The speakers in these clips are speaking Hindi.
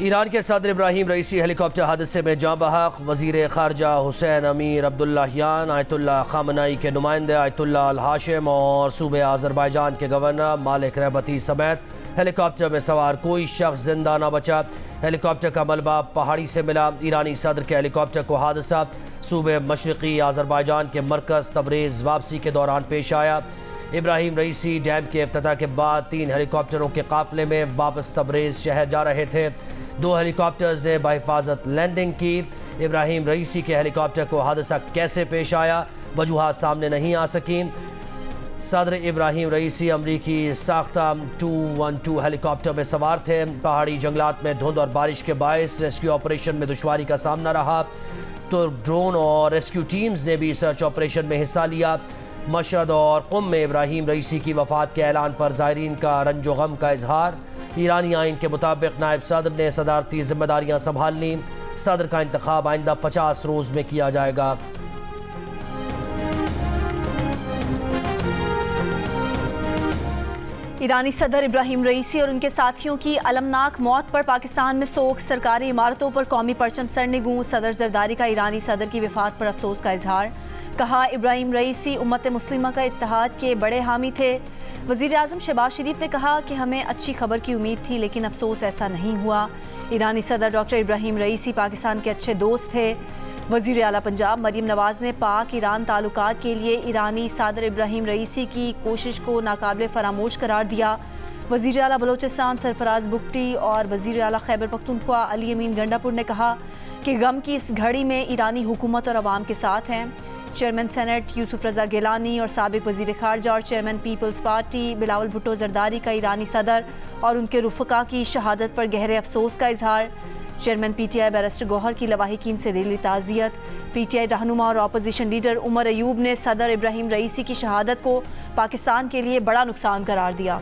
ईरान के सदर इब्राहिम रईसी हेलीकॉप्टर हादसे में जाँ बहक। वज़ीर ख़ारजा हुसैन अमीर अब्दुल्लाहियान, आयतुल्लाह ख़ामनई के नुमाइंदे आयतुल्लाह अल हाशिम और सूबे आज़रबाईजान के गवर्नर मालिक रहबती समेत हेलीकॉप्टर में सवार कोई शख्स जिंदा न बचा। हेलीकॉप्टर का मलबा पहाड़ी से मिला। ईरानी सदर के हेलीकॉप्टर को हादसा सूबे मशरक़ी आज़रबाईजान के मरकज़ तबरेज़ वापसी के दौरान पेश आया। इब्राहिम रईसी डैम के इफ्तिताह के बाद 3 हेलीकॉप्टरों के काफ़िले में वापस तबरेज़ शहर जा रहे थे। 2 हेलीकॉप्टर्स ने बाहिफाजत लैंडिंग की। इब्राहिम रईसी के हेलीकॉप्टर को हादसा कैसे पेश आया, वजूहात सामने नहीं आ सकी। सदर इब्राहिम रईसी अमरीकी साख्ता 212 हेलीकॉप्टर में सवार थे। पहाड़ी जंगलात में धुंध और बारिश के बायस रेस्क्यू ऑपरेशन में दुश्वारी का सामना रहा, तो ड्रोन और रेस्क्यू टीम्स ने भी सर्च ऑपरेशन में हिस्सा लिया। मशहद और कुम में इब्राहिम रईसी की वफ़ात के ऐलान पर ज़ायरीन का रंजो गम का इजहार। ईरानी आइन के मुताबिक नायब सदर ने सदारती जिम्मेदारियाँ संभाल लीं। सदर का इंतखाब आइंदा 50 रोज़ में किया जाएगा। ईरानी सदर इब्राहिम रईसी और उनके साथियों की अलमनाक मौत पर पाकिस्तान में सोग। सरकारी इमारतों पर कौमी परचम सरने गूं। सदर जरदारी का ईरानी सदर की वफ़ात पर अफसोस का इजहार। कहा, इब्राहिम रईसी उम्मत मुस्लिमा का इत्तेहाद के बड़े हामी थे। वज़ीर आज़म शहबाज शरीफ ने कहा कि हमें अच्छी खबर की उम्मीद थी, लेकिन अफसोस ऐसा नहीं हुआ। ईरानी सदर डॉक्टर इब्राहिम रईसी पाकिस्तान के अच्छे दोस्त थे। वज़ीर आला पंजाब मरीम नवाज़ ने पाक ईरान ताल्लुकात के लिए ईरानी सदर इब्राहिम रईसी की कोशिश को नाकाबिले फरामोश करार दिया। वज़ीर आला बलोचिस्तान सरफराज बुगटी और वज़ीर आला खैबर पख्तूनख्वा अली अमीन गंडापुर ने कहा कि गम की इस घड़ी में ईरानी हुकूमत और अवाम के साथ हैं। चेयरमैन सेनेट यूसुफ रज़ा गिलानी और साबिक वज़ीर ख़ारजा और चेयरमैन पीपल्स पार्टी बिलावल भुट्टो जरदारी का ईरानी सदर और उनके रुफ़का की शहादत पर गहरे अफसोस का इजहार। चेयरमैन PTI बैरिस्टर गौहर की लवाहिकीन से दिली ताज़ियत। PTI रहनुमा और अपोजिशन लीडर उमर अयूब ने सदर इब्राहिम रईसी की शहादत को पाकिस्तान के लिए बड़ा नुकसान करार दिया।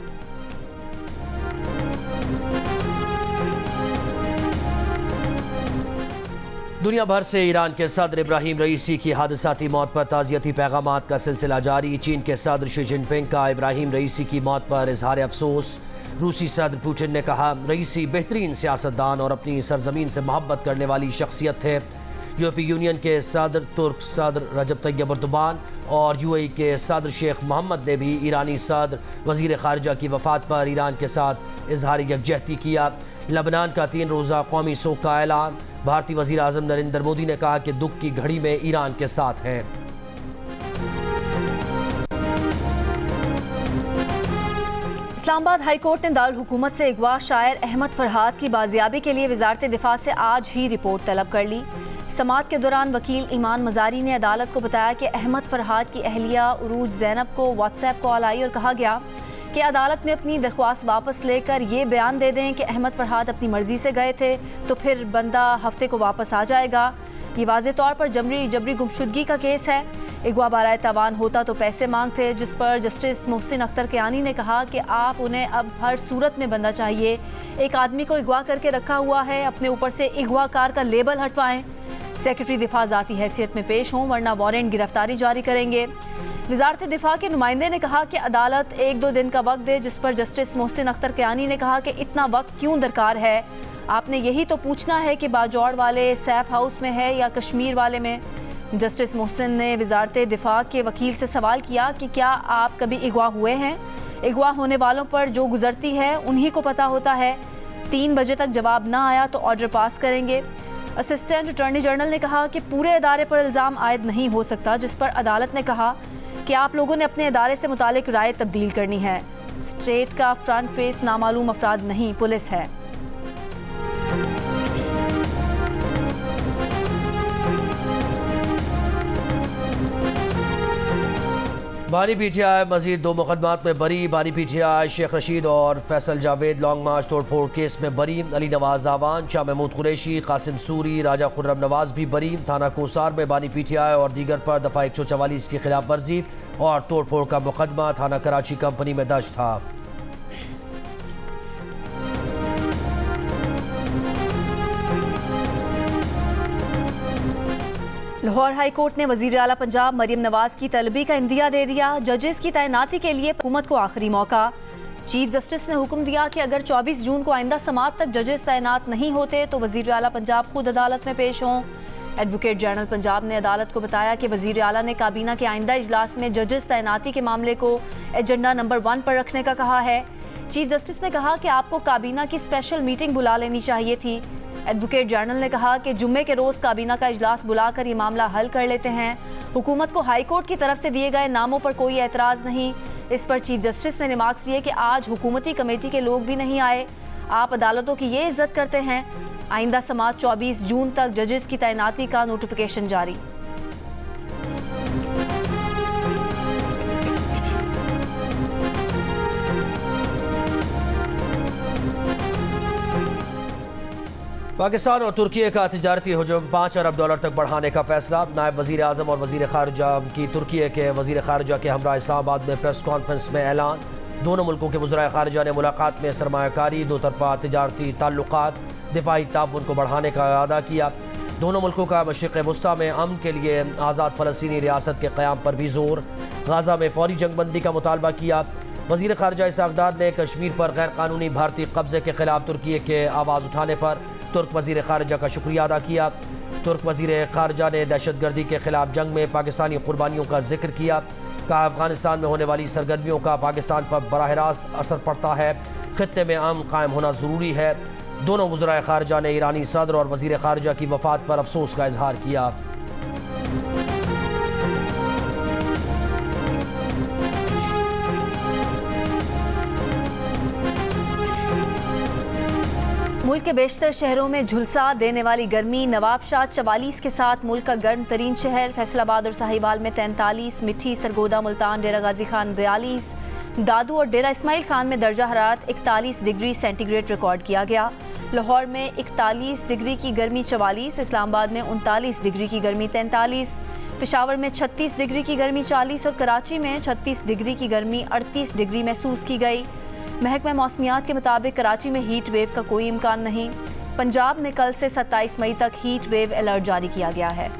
दुनिया भर से ईरान के सदर इब्राहिम रईसी की हादसाती मौत पर ताज़ियती पैगामात का सिलसिला जारी। चीन के सदर शी जिनपिंग का इब्राहिम रईसी की मौत पर इजहार अफसोस। रूसी सदर पुतिन ने कहा, रईसी बेहतरीन सियासतदान और अपनी सरजमीन से मोहब्बत करने वाली शख्सियत थे। यूरोपीय यूनियन के सदर तुर्क सदर रजब तैयब एर्दोगान और UAE के सदर शेख मोहम्मद ने भी ईरानी सदर वज़ीर ख़ारजा की वफ़ात पर ईरान के साथ इजहार यकजहती किया। लबनान का 3 रोज़ा कौमी सोग का ऐलान। भारतीय वज़ीर आज़म नरेंद्र मोदी ने कहा कि दुख की घड़ी में ईरान के साथ हैं। इस्लामाबाद हाई कोर्ट ने दारुल हुकूमत से अगवा शायर अहमद फरहाद की बाजियाबी के लिए वज़ारत दिफा से आज ही रिपोर्ट तलब कर ली। समाअत के दौरान वकील ईमान मज़ारी ने अदालत को बताया कि अहमद फरहाद की अहलिया उरूज ज़ैनब को व्हाट्सएप कॉल आई और कहा गया कि अदालत में अपनी दरख्वास्त वापस लेकर ये बयान दे दें कि अहमद फरहाद अपनी मर्जी से गए थे, तो फिर बंदा हफ्ते को वापस आ जाएगा। ये वाज़े तौर पर जबरी गुमशुदगी का केस है। अगवा बाराए तावान होता तो पैसे मांगते, जिस पर जस्टिस मोहसिन अख्तर कियानी ने कहा कि आप उन्हें अब हर सूरत में बंदा चाहिए। एक आदमी को अगवा करके रखा हुआ है, अपने ऊपर से अगवाकार का लेबल हटवाएं। सेक्रेटरी दिफा ज़ाती हैसियत में पेश हों, वरना वारंट गिरफ्तारी जारी करेंगे। वज़ारत दिफा के नुमाइंदे ने कहा कि अदालत 1-2 दिन का वक्त दे, जिस पर जस्टिस मोहसिन अख्तर कियानी ने कहा कि इतना वक्त क्यों दरकार है, आपने यही तो पूछना है कि बाजौड़ वाले सैफ हाउस में है या कश्मीर वाले में। जस्टिस मोहसिन ने वज़ारत दिफा के वकील से सवाल किया कि क्या आप कभी अगवा हुए हैं? अगवा होने वालों पर जो गुजरती है उन्हीं को पता होता है। 3 बजे तक जवाब ना आया तो ऑर्डर पास करेंगे। असिस्टेंट अटॉर्नी जनरल ने कहा कि पूरे अदारे पर इल्ज़ाम आयद नहीं हो सकता, जिस पर अदालत ने कहा कि आप लोगों ने अपने अदारे से मुतालिक राय तब्दील करनी है। स्टेट का फ्रंट फेस नामालूम अफराद नहीं, पुलिस है। बानी PTI मजीद 2 मुकदमात में बरी। बानी PTI शेख रशीद और फैसल जावेद लॉन्ग मार्च तोड़फोड़ केस में बरी। अली नवाज आवान, शाह महमूद कुरैशी, कासिम सूरी, राजा खुर्रम नवाज भी बरी। थाना कोसार में बानी PTI और दीगर पर दफ़ा 144 की खिलाफ वर्जी और तोड़फोड़ का मुकदमा थाना कराची कंपनी में दर्ज था। लाहौर हाई कोर्ट ने वज़ीर आला पंजाब मरीम नवाज की तलबी का इंदिया दे दिया। जजेस की तैनाती के लिए हुकूमत को आखिरी मौका। चीफ जस्टिस ने हुक्म दिया कि अगर 24 जून को आइंदा समात तक जजेस तैनात नहीं होते तो वजीर आला पंजाब खुद अदालत में पेश हों। एडवोकेट जनरल पंजाब ने अदालत को बताया कि वजीर आला ने काबीना के आइंदा इजलास में जजेस तैनाती के मामले को एजेंडा नंबर 1 पर रखने का कहा है। चीफ जस्टिस ने कहा कि आपको काबीना की स्पेशल मीटिंग बुला लेनी चाहिए थी। एडवोकेट जनरल ने कहा कि जुम्मे के रोज़ काबीना का इजलास बुलाकर ये मामला हल कर लेते हैं। हुकूमत को हाई कोर्ट की तरफ से दिए गए नामों पर कोई एतराज़ नहीं। इस पर चीफ जस्टिस ने रिमार्क्स दिए कि आज हुकूमती कमेटी के लोग भी नहीं आए, आप अदालतों की ये इज्जत करते हैं। आइंदा समात 24 जून तक जजेस की तैनाती का नोटिफिकेशन जारी। पाकिस्तान और तुर्की का तिजारती हुजूम 5 अरब डॉलर तक बढ़ाने का फैसला। नायब वज़ीर आज़म और वज़ीर ख़ारजा की तुर्की के वज़ीर ख़ारजा के हमरा इस्लामाबाद में प्रेस कॉन्फ्रेंस में ऐलान। दोनों मुल्कों के वज़ीर ख़ारजा ने मुलाकात में सरमायाकारी, दो तरफ़ा तिजारती ताल्लुक़ात, दिफाई ताउन को बढ़ाने का इरादा किया। दोनों मुल्कों का मशरिक़ वस्ता में अमन के लिए आज़ाद फ़लस्तीनी रियासत के क़याम पर भी जोर। गाज़ा में फ़ौरी जंगबंदी का मुतालबा किया। वज़ीर ख़ारजा इसहाक़ ने कश्मीर पर गैर कानूनी भारतीय कब्ज़े के ख़िलाफ़ तुर्की के आवाज़ उठाने पर तुर्क वज़ीर ख़ारजा का शुक्रिया अदा किया। तुर्क वज़ीर ख़ारजा ने दहशतगर्दी के ख़िलाफ़ जंग में पाकिस्तानी कुर्बानियों का जिक्र किया। कहा अफ़गानिस्तान में होने वाली सरगर्मियों का पाकिस्तान पर बराह रास्त असर पड़ता है, ख़ित्ते में अमन कायम होना ज़रूरी है। दोनों वज़ीर ख़ारजा ने ईरानी सदर और वज़ीर ख़ारजा की वफ़ात पर अफसोस का इजहार किया। मुल्क के बेशतर शहरों में झुलसा देने वाली गर्मी। नवाबशाह 44 के साथ मुल्क का गर्म तरीन शहर। फैसलाबाद और साहिवाल में 43, मिठी, सरगोदा, मुल्तान, डेरा गाजी खान 42, दादू और डेरा इस्माइल खान में दर्जा हरारत 41 डिग्री सेंटीग्रेड रिकॉर्ड किया गया। लाहौर में 41 डिग्री की गर्मी 44, इस्लामाबाद में 39 डिग्री की गर्मी 43, पेशावर में 36 डिग्री की गर्मी 40 और कराची में 36 डिग्री की गर्मी 38 डिग्री महसूस की गई। महकमा मौसमियात के मुताबिक कराची में हीट वेव का कोई इम्कान नहीं। पंजाब में कल से 27 मई तक हीट वेव अलर्ट जारी किया गया है।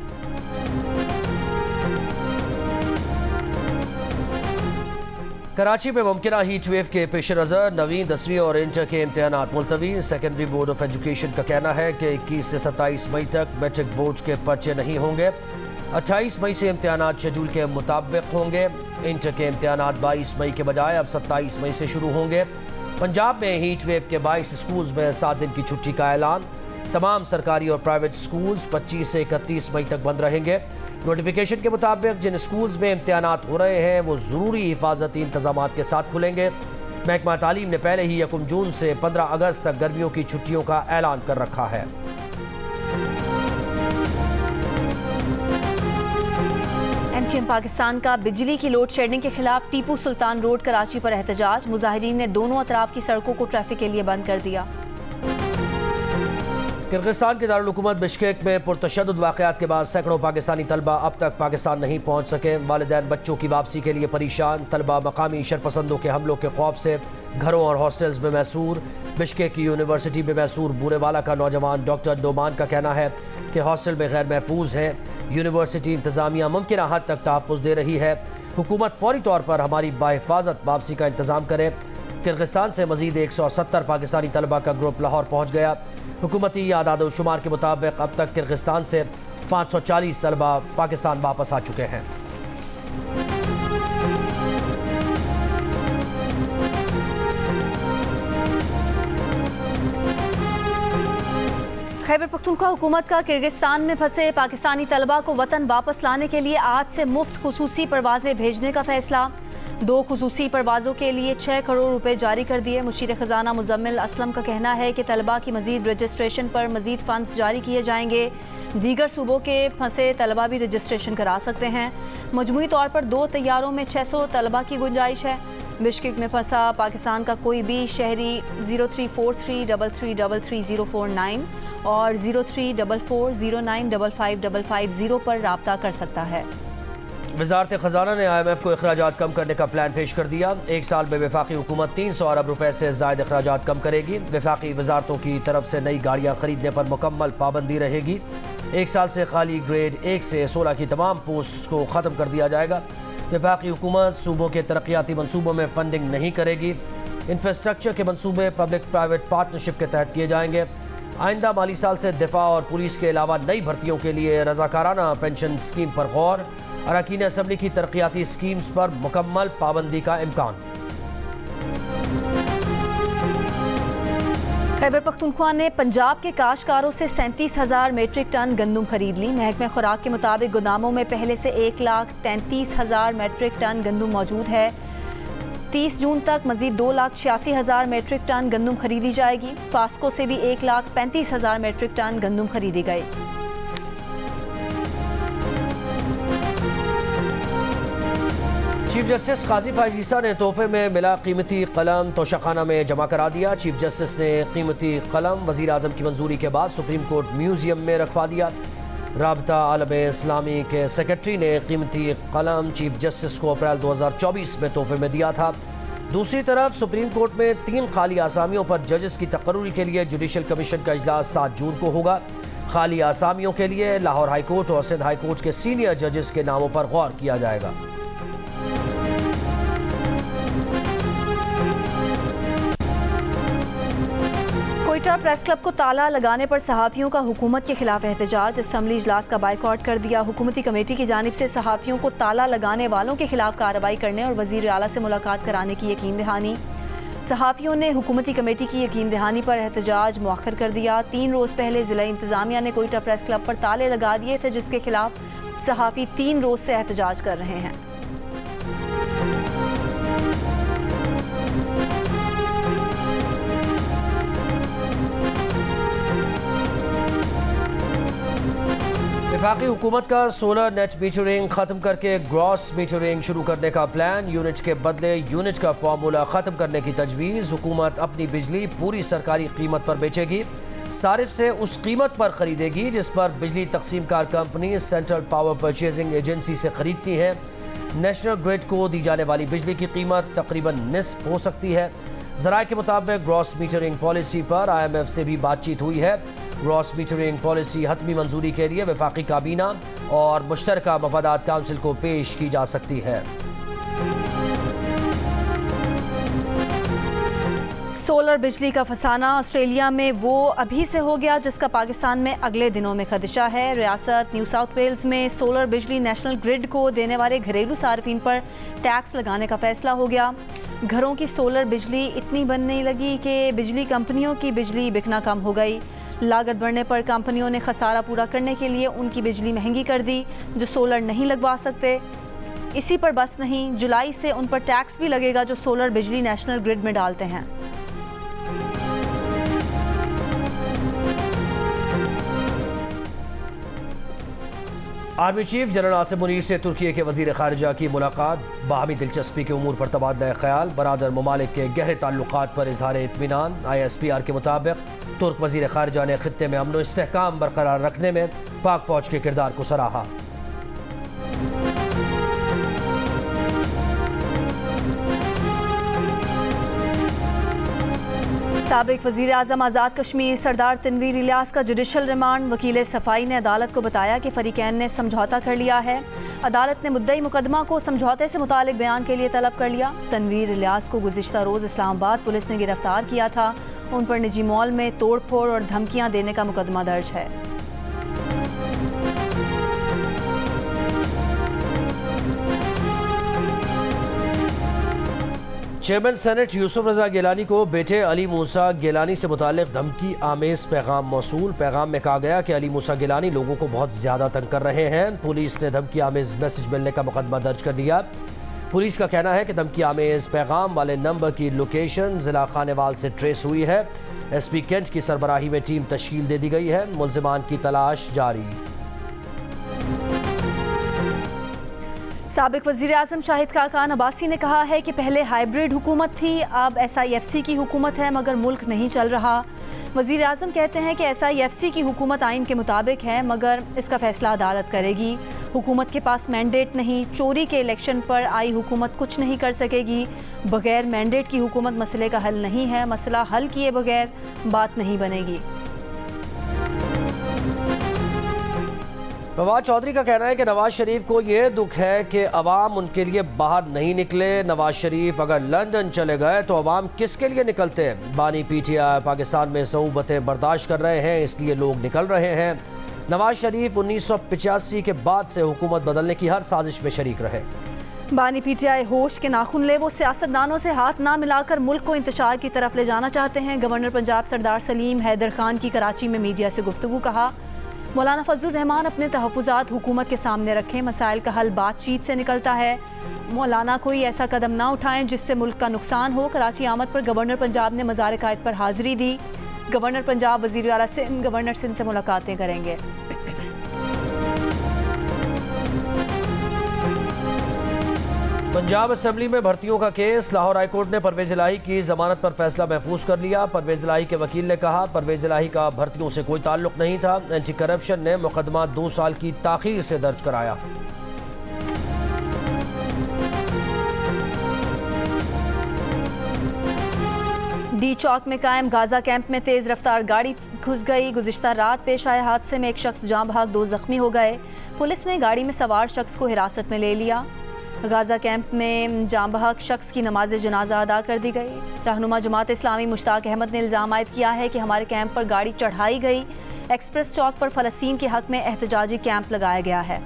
कराची में मुमकिना हीट वेव के पेश नज़र 9वीं, 10वीं और इंटर के इम्तहानात मुलतवी। सेकेंडरी बोर्ड ऑफ एजुकेशन का कहना है कि 21 से 27 मई तक मैट्रिक बोर्ड के पर्चे नहीं होंगे। 28 मई से इम्तहानात शेड्यूल के मुताबिक होंगे। इंटर के इम्तहानात 22 मई के बजाय अब 27 मई से शुरू होंगे। पंजाब में हीट वेव के 22 स्कूल्स में 7 दिन की छुट्टी का ऐलान। तमाम सरकारी और प्राइवेट स्कूल्स 25 से 31 मई तक बंद रहेंगे। नोटिफिकेशन के मुताबिक जिन स्कूल्स में इम्तहानात हो रहे हैं वो ज़रूरी हिफाजती इंतजामात के साथ खुलेंगे। महकमा तालीम ने पहले ही 1 जून से 15 अगस्त तक गर्मियों की छुट्टियों का ऐलान कर रखा है। एमक्यूएम पाकिस्तान का बिजली की लोड शेडिंग के खिलाफ टीपू सुल्तान रोड कराची पर एहतजाज। मुजाहिरीन ने दोनों अतराफ की सड़कों को ट्रैफिक के लिए बंद कर दिया। किर्गिस्तान के दारुल हुकूमत बिश्केक में पुरतशद्दुद वाक़यात के बाद सैकड़ों पाकिस्तानी तलबा अब तक पाकिस्तान नहीं पहुँच सके। वालिदैन बच्चों की वापसी के लिए परेशान। तलबा मकामी शरपसंदों के हमलों के खौफ से घरों और हॉस्टल्स में महसूर। बिश्केक की यूनिवर्सिटी में महसूर बूरेवाला का नौजवान डॉक्टर डोमान का कहना है कि हॉस्टल में गैर महफूज हैं। यूनिवर्सिटी इंतज़ामिया मुमकिन हद तक तहफ़्फ़ुज़ दे रही है। हुकूमत फौरी तौर पर हमारी बाहिफाजत वापसी का इंतज़ाम करे। किर्गिस्तान से मज़ीद 170 पाकिस्तानी तलबा का ग्रुप लाहौर पहुँच गया। हुकूमती आदाद शुमार के मुताबिक अब तक किर्गिस्तान से 540 तलबा पाकिस्तान वापस आ चुके हैं। खैबर पख्तूनख्वा हुकूमत का किर्गिस्तान में फंसे पाकिस्तानी तलबा को वतन वापस लाने के लिए आज से मुफ्त खुसूसी परवाजें भेजने का फैसला। 2 खुसूसी परवाज़ों के लिए 6 करोड़ रुपए जारी कर दिए। मुशीर ख़जाना मुजम्मिल असलम का कहना है कि तलबा की मज़ीद रजिस्ट्रेशन पर मज़ीद फ़ंड्स जारी किए जाएंगे। दीगर सूबों के फंसे तलबा भी रजिस्ट्रेशन करा सकते हैं। मजमूई तौर पर 2 तैयारों में 600 तलबा की गुंजाइश है। बिश्केक में फंसा पाकिस्तान का कोई भी शहरी 0343333049 और 0344095550 पर रब्ता कर सकता है। वज़ारत ख़जाना ने IMF को अखराजात कम करने का प्लान पेश कर दिया। 1 साल में वफाकी हुकूमत 300 अरब रुपए से ज़ायद अखराजात कम करेगी। वफाकी वजारतों की तरफ से नई गाड़ियाँ खरीदने पर मुकम्मल पाबंदी रहेगी। 1 साल से खाली ग्रेड 1 से 16 की तमाम पोस्ट को ख़त्म कर दिया जाएगा। वफाकी हुकूमत सूबों के तरक्याती मनसूबों में फंडिंग नहीं करेगी। इंफ्रास्ट्रक्चर के मंसूबे पब्लिक प्राइवेट पार्टनरशिप के तहत किए जाएंगे। आइंदा माली साल से दिफा और पुलिस के अलावा नई भर्तियों के लिए रजाकाराना पेंशन स्कीम पर गौर। अरकान असम्बली की तरक्याती स्कीम्स पर मुकम्मल पाबंदी का इम्कान। खैबर पख्तूनख्वा ने पंजाब के काश्तकारों से 37,000 मीट्रिक टन गंदम खरीद ली। महकमे खुराक के मुताबिक गोदामों में पहले से 1,33,000 मीट्रिक टन गंदम मौजूद है। 30 जून तक मजीद 2,86,000 मीट्रिक टन गंदम खरीदी जाएगी। फास्को से भी 1,35,000 मीट्रिक टन गंदम खरीदी गई। चीफ जस्टिस काजी फायज ईसा ने तोहफे में मिला कीमती कलम तोशाखाना में जमा करा दिया। चीफ जस्टिस ने कीमती कलम वज़ीर आज़म की मंजूरी के बाद सुप्रीम कोर्ट म्यूजियम में रखवा दिया। राबता आलम इस्लामी के सेक्रेटरी ने कीमती कलम चीफ जस्टिस को अप्रैल 2024 में तोहफे में दिया था। दूसरी तरफ सुप्रीम कोर्ट में 3 खाली आसामियों पर जजेस की तकर्रुरी के लिए जुडिशल कमीशन का इजलास 7 जून को होगा। खाली आसामियों के लिए लाहौर हाईकोर्ट और सिंध हाईकोर्ट के सीनियर जजेस के नामों पर गौर किया जाएगा। कोयटा प्रेस क्लब को ताला लगाने पर सहाफ़ियों का हुकूमत के खिलाफ एहतजाज। असम्बली इजलास का बाइकआउट कर दिया। हुकूमती कमेटी की जानिब से सहाफ़ियों को ताला लगाने वालों के खिलाफ कार्रवाई करने और वज़ीर आला से मुलाकात कराने की यकीन दहानी। सहाफ़ियों ने हुकूमती कमेटी की यकीन दहानी पर एहतजाज मुअख्खर कर दिया। 3 रोज़ पहले ज़िला इंतज़ामिया ने कोयटा प्रेस क्लब पर ताले लगा दिए थे, जिसके खिलाफ सहाफ़ी 3 रोज़ से एहतजाज कर रहे हैं। वफाकी हुकूमत का सोलर नेट मीटरिंग खत्म करके ग्रॉस मीटरिंग शुरू करने का प्लान। यूनिट के बदले यूनिट का फार्मूला खत्म करने की तजवीज़। हुकूमत अपनी बिजली पूरी सरकारी कीमत पर बेचेगी। सारिफ से उस कीमत पर खरीदेगी जिस पर बिजली तकसीम car company central power purchasing agency से खरीदती है। नेशनल ग्रिड को दी जाने वाली बिजली की कीमत तकरीबन निस्फ हो सकती है। ज़राए के मुताबिक ग्रॉस मीटरिंग पॉलिसी पर IMF से भी बातचीत हुई है। ग्रॉस मीटरिंग पॉलिसी हतमी मंजूरी के लिए वफाकी काबीना और मुश्तरका मफादात काउंसिल को पेश की जा सकती है। सोलर बिजली का फसाना ऑस्ट्रेलिया में वो अभी से हो गया जिसका पाकिस्तान में अगले दिनों में खदशा है। रियासत न्यू साउथ वेल्स में सोलर बिजली नेशनल ग्रिड को देने वाले घरेलू सार्फिन पर टैक्स लगाने का फैसला हो गया। घरों की सोलर बिजली इतनी बनने लगी कि बिजली कंपनियों की बिजली बिकना कम हो गई। लागत बढ़ने पर कंपनियों ने खसारा पूरा करने के लिए उनकी बिजली महंगी कर दी जो सोलर नहीं लगवा सकते। इसी पर बस नहीं, जुलाई से उन पर टैक्स भी लगेगा जो सोलर बिजली नेशनल ग्रिड में डालते हैं। Army chief general Asim Munir से तुर्की के वजीर खारजा की मुलाकात। बाहमी दिलचस्पी के उमूर पर तबादला ख्याल। बरादर ममालिक के गहरे ताल्लुकात पर इजहार इत्मीनान। ISPR के मुताबिक तुर्क वजीर खारजा ने खित्ते में अमन व इस्तेहकाम बरकरार रखने में पाक फौज के किरदार को सराहा। साबिक वज़ीर आज़म आज़ाद कश्मीर सरदार तनवीर इलियास का जुडिशल रिमांड। वकील सफाई ने अदालत को बताया कि फरीकैन ने समझौता कर लिया है। अदालत ने मुद्दई मुकदमा को समझौते से मुतालिक बयान के लिए तलब कर लिया। तनवीर इलियास को गुज़िश्ता रोज़ इस्लामाबाद पुलिस ने गिरफ्तार किया था। उन पर निजी मॉल में तोड़ फोड़ और धमकियाँ देने का मुकदमा दर्ज है। चेयरमैन सेनेट यूसुफ रजा गिलानी को बेटे अली मूसा गिलानी से मुताल्लिक धमकी आमेज पैगाम मौसूल। पैगाम में कहा गया कि अली मूसा गिलानी लोगों को बहुत ज़्यादा तंग कर रहे हैं। पुलिस ने धमकी आमेज मैसेज मिलने का मुकदमा दर्ज कर दिया। पुलिस का कहना है कि धमकी आमेज पैगाम वाले नंबर की लोकेशन ज़िला खानेवाल से ट्रेस हुई है। SP कैंट की सरबराही में टीम तश्कील दे दी गई है। मुल्ज़िमान की तलाश जारी। साबिक वज़ीर आज़म शाहिद खाकान अब्बासी ने कहा है कि पहले हाइब्रिड हुकूमत थी, अब SIFC की हुकूमत है मगर मुल्क नहीं चल रहा। वज़ीर आज़म कहते हैं कि SIFC की हुकूमत आइन के मुताबिक है मगर इसका फ़ैसला अदालत करेगी। हुकूमत के पास मैंडेट नहीं, चोरी के इलेक्शन पर आई हुकूमत कुछ नहीं कर सकेगी। बगैर मैंडेट की हुकूमत मसले का हल नहीं है, मसला हल किए बगैर बात नहीं बनेगी। फवाद चौधरी का कहना है कि नवाज शरीफ को ये दुख है कि अवाम उनके लिए बाहर नहीं निकले। नवाज शरीफ अगर लंदन चले गए तो अवाम किसके लिए निकलते हैं? बानी PTI पाकिस्तान में सऊबतें बर्दाश्त कर रहे हैं, इसलिए लोग निकल रहे हैं। नवाज शरीफ 1985 के बाद से हुकूमत बदलने की हर साजिश में शरीक रहे। बानी PTI होश के नाखून ले, वो सियासतदानों से हाथ ना मिलाकर मुल्क को इंतशार की तरफ ले जाना चाहते हैं। गवर्नर पंजाब सरदार सलीम हैदर खान की कराची में मीडिया से गुफ्तगू। कहा, मौलाना फजलुर रहमान अपने तहफ़्फ़ुज़ात हुकूमत के सामने रखें, मसाइल का हल बातचीत से निकलता है। मौलाना कोई ऐसा कदम ना उठाएं जिससे मुल्क का नुकसान हो। कराची आमद पर गवर्नर पंजाब ने मज़ार कायद पर हाज़िरी दी। गवर्नर पंजाब, वज़ीर आला सिंध, गवर्नर सिंध से मुलाकातें करेंगे। पंजाब असेंबली में भर्तियों का केस। लाहौर हाईकोर्ट ने परवेज़ इलाही की जमानत पर फैसला महफूज कर लिया। परवेज़ इलाही के वकील ने कहा, परवेज़ इलाही का भर्तियों से कोई ताल्लुक नहीं था। एंटी करप्शन ने मुकदमा 2 साल की ताख़ीर से दर्ज कराया। डी चौक में कायम गाजा कैंप में तेज़ रफ्तार गाड़ी घुस गई। गुज़िश्ता रात पेश आए हादसे में एक शख्स जाँ बहक, 2 ज़ख्मी हो गए। पुलिस ने गाड़ी में सवार शख्स को हिरासत में ले लिया। गाजा कैंप में जाँ बहक शख्स की नमाज जनाजा अदा कर दी गई। रहनुमा जमात इस्लामी मुश्ताक अहमद ने इल्ज़ाम आयद किया है कि हमारे कैंप पर गाड़ी चढ़ाई गई। एक्सप्रेस चौक पर फ़लस्तीन के हक़ में एहतजाजी कैंप लगाया गया है।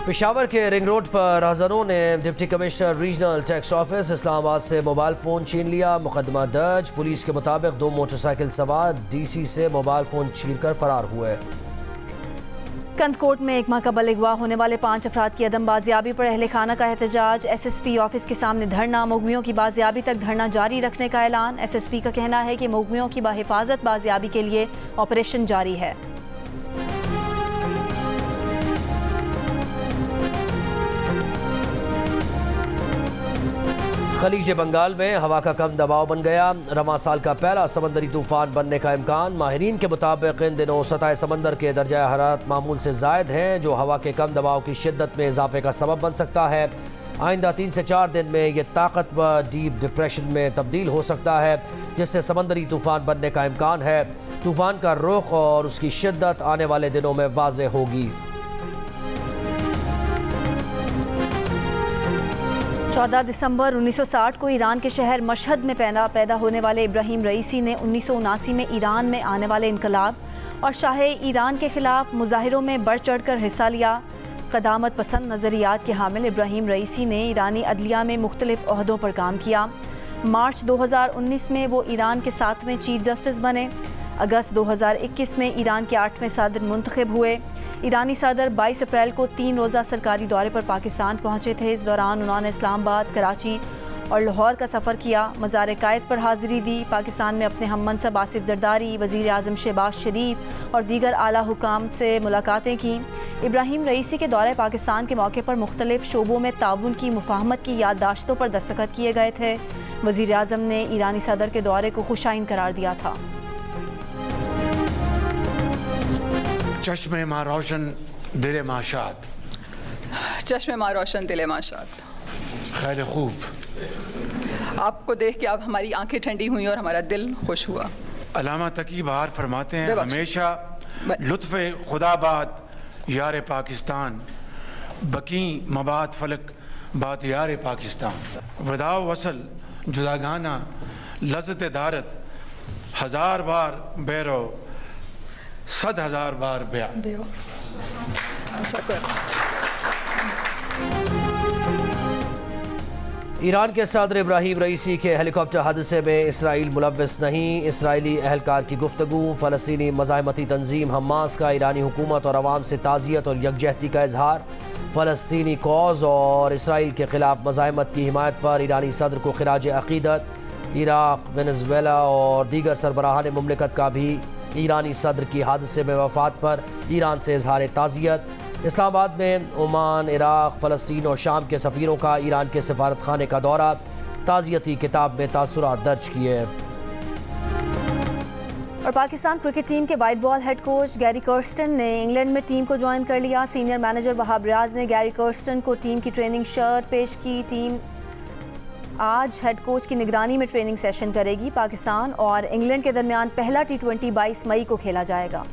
पेशावर के रिंग रोड पर राहज़नों ने deputy commissioner regional tax office Islamabad से मोबाइल फ़ोन छीन लिया। मुकदमा दर्ज। पुलिस के मुताबिक 2 मोटरसाइकिल सवार DC से मोबाइल फ़ोन छीन कर फरार हुए। कंदकोट में एक माह कबल अगवा होने वाले 5 अफराद की अदम बाजियाबी पर अहले खाना का एहतजाज। SSP ऑफिस के सामने धरना। मुग़वियों की बाजियाबी तक धरना जारी रखने का ऐलान। SSP का कहना है कि मुग़वियों की बाहिफाजत बाजियाबी के लिए ऑपरेशन जारी है। खलीज बंगाल में हवा का कम दबाव बन गया। रवां साल का पहला समंदरी तूफान बनने का इम्कान। माहिरीन के मुताबिक इन दिनों सतह समंदर के दर्जा हरारत मामूल से ज़ायद हैं, जो हवा के कम दबाव की शिद्दत में इजाफे का सबब बन सकता है। आइंदा 3 से 4 दिन में यह ताकतवर डीप डिप्रेशन में तब्दील हो सकता है, जिससे समंदरी तूफान बनने का इम्कान है। तूफान का रुख और उसकी शिद्दत आने वाले दिनों में वाज़ेह होगी। 14 दिसंबर 1960 को ईरान के शहर मशहद में पैदा होने वाले इब्राहिम रईसी ने 1979 में ईरान में आने वाले इनकलाब और शाह ईरान के खिलाफ मुजाहिरों में बढ़ चढ़ कर हिस्सा लिया। क़दामत पसंद नज़रियात के हामिल इब्राहिम रईसी ने ईरानी अदलिया में मुख्तलिफ ओहदों पर काम किया। मार्च 2019 में वो ईरान के 7वें चीफ जस्टिस बने। अगस्त 2021 में ईरान के 8वें सदर मुंतखब हुए। ईरानी सदर 22 अप्रैल को 3 रोज़ा सरकारी दौरे पर पाकिस्तान पहुँचे थे। इस दौरान उन्होंने इस्लामाबाद, कराची और लाहौर का सफ़र किया। मज़ार कायद पर हाज़िरी दी। पाकिस्तान में अपने हम मनसब आसिफ जरदारी, वज़ीर आज़म शहबाज शरीफ और दीगर आला हुकाम से मुलाकातें की। इब्राहिम रईसी के दौरे पाकिस्तान के मौके पर मुख्तलिफ शोबों में ताउन की मुफाहमत की याददाश्तों पर दस्तखत किए गए थे। वज़ीर आज़म ने ईरानी सदर के दौरे को खुशाइन करार दिया था। चश्मे माँ रोशन दिले माशाद, चश्मे माँ रोशन दिले माशाद। खैर खूब, आपको देख के अब हमारी आंखें ठंडी हुई और हमारा दिल खुश हुआ। अलामा तकी बहार फरमाते हैं, हमेशा लुत्फ़े खुदाबाद यार पाकिस्तान, बकी मबाद फलक बात यार पाकिस्तान। वदाव वसल जुदागाना लज़्ज़त दारत, 1000 बार बैरो 100,000 बार ब्या। ईरान के सदर इब्राहिम रईसी के हेलीकॉप्टर हादसे में इसराइल मुलव्वस नहीं। इसराइली अहलकार की गुफ्तगू। फ़लस्तीनी मज़ाहमती तंजीम हमास का ईरानी हुकूमत और अवाम से ताज़ियत और यकजहती का इजहार। फ़लस्तीनी कौज़ और इसराइल के ख़िलाफ़ मज़ाहमत की हिमायत पर ईरानी सदर को खिराज अक़ीदत। इराक़, वेनेज़ुएला और दीगर सरबराहान मुमलिकत का भी ईरानी सदर की हादसे में वफ़ात पर ईरान से इजहार ताज़ियत। इस्लामाबाद में ओमान, इराक़, फ़लस्तीन और शाम के सफ़ीरों का ईरान के सफारत खाने का दौरा। ताज़ियती किताब में तासुरात दर्ज किए। और पाकिस्तान क्रिकेट टीम के white ball head coach Gary Kirsten ने इंग्लैंड में टीम को ज्वाइन कर लिया। सीनियर मैनेजर वहाब रियाज ने गैरी कर्स्टन को टीम की ट्रेनिंग शर्ट पेश की। टीम आज हेड कोच की निगरानी में ट्रेनिंग सेशन करेगी। पाकिस्तान और इंग्लैंड के दरमियान पहला T20 22 मई को खेला जाएगा।